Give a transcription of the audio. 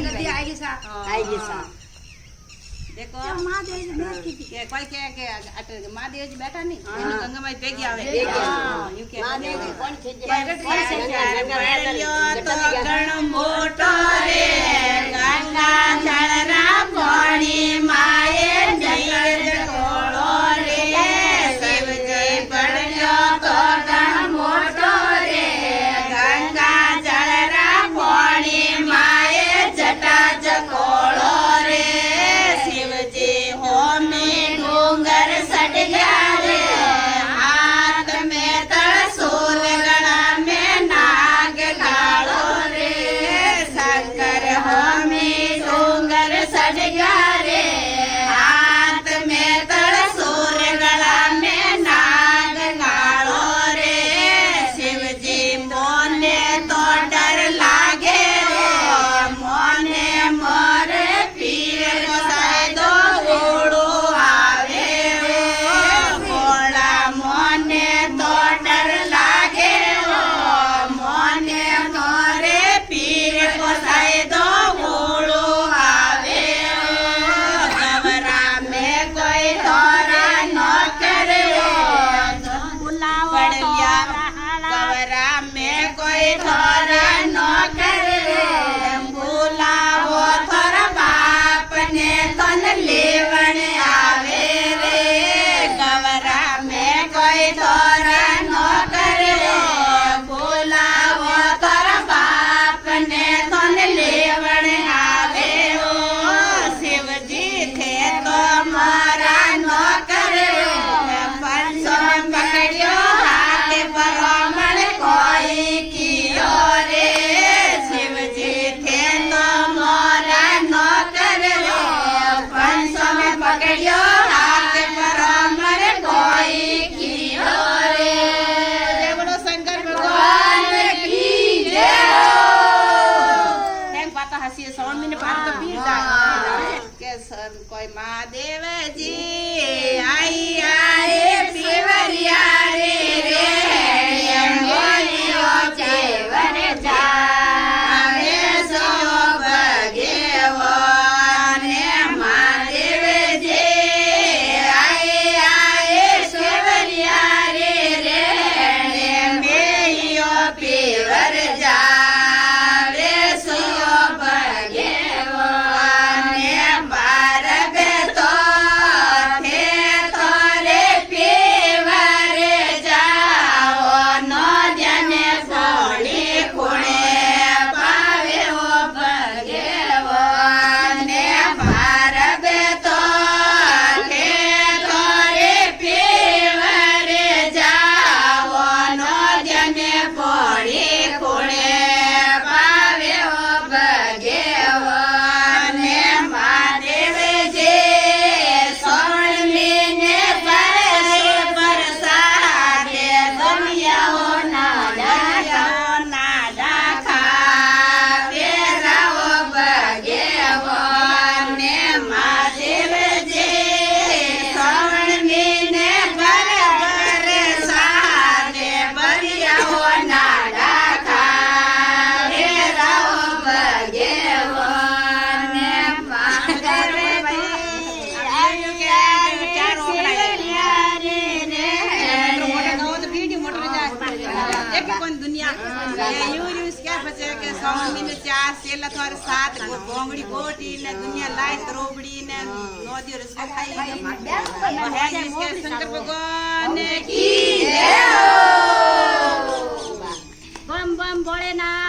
नदी आएगी सा देखो महादेव जी बैठी थी के कोई के अटल महादेव जी बैठा नहीं गंगा माई पेगी आवे यू के महादेव जी कौन छे पड़ियो तो गण मोटो रे गंगा जलरा पानी माए जय कोळो रे शिव जी पड़ियो तो गण मोटो रे गंगा जलरा पानी माए जटा जकोळो रे डूंगर सट गया रे हाथ में त्रिशूल गला में नाग कालो रे शंकर होमी डूंगर सट गया रे हाथ में त्रिशूल गला में नाग कालो रे शिव जी मोने तो डर लागे मोने मोर पीर गोसाई दो गोड़ो लेवण आवे रे गवरा में कोई तोरा नौकर बोलावो तोरा बाप ने तन लेवण आवे हो शिव जी थे तो मारा नौकर पंचो पकड़ियो हाथ ब्राह्मण कोई कियो रे शिव जी थे तो मारा नौकर पकड़ियो हाथ ब्राह्मण कोई कियो रे जय बोलो शंकर भगवान की जय हो पाता हसी सौन महीने पार तो पीर जा के सब कोई महादेव जी आई आए शिवरिया रे रे बोलियो जेवर जा रे सो भगवान महादेव पेवर जावे सुयो भगवान बारग तो थे तोरे पेवर जाओ नो जने सोड़ी कुणे पावे हो भगवान बारग तो थे तोरे पेवर जाओ नो जने पड़ी कुणे पावे हो भगवान महादेव जी सोन मीने प्रसाद दुनिया हो नाडा खावे राव भगवान महादेव जी सोन मीने प्रसाद बढ़िया हो नाडा खावे राव भगवान दुनिया चार सेल थोर सात बोंगड़ी गोटी ने दुनिया लाई त्रोबड़ी ने नौदी और इसको खाई शंकर भगवान की जय हो बम बम भोलेनाथ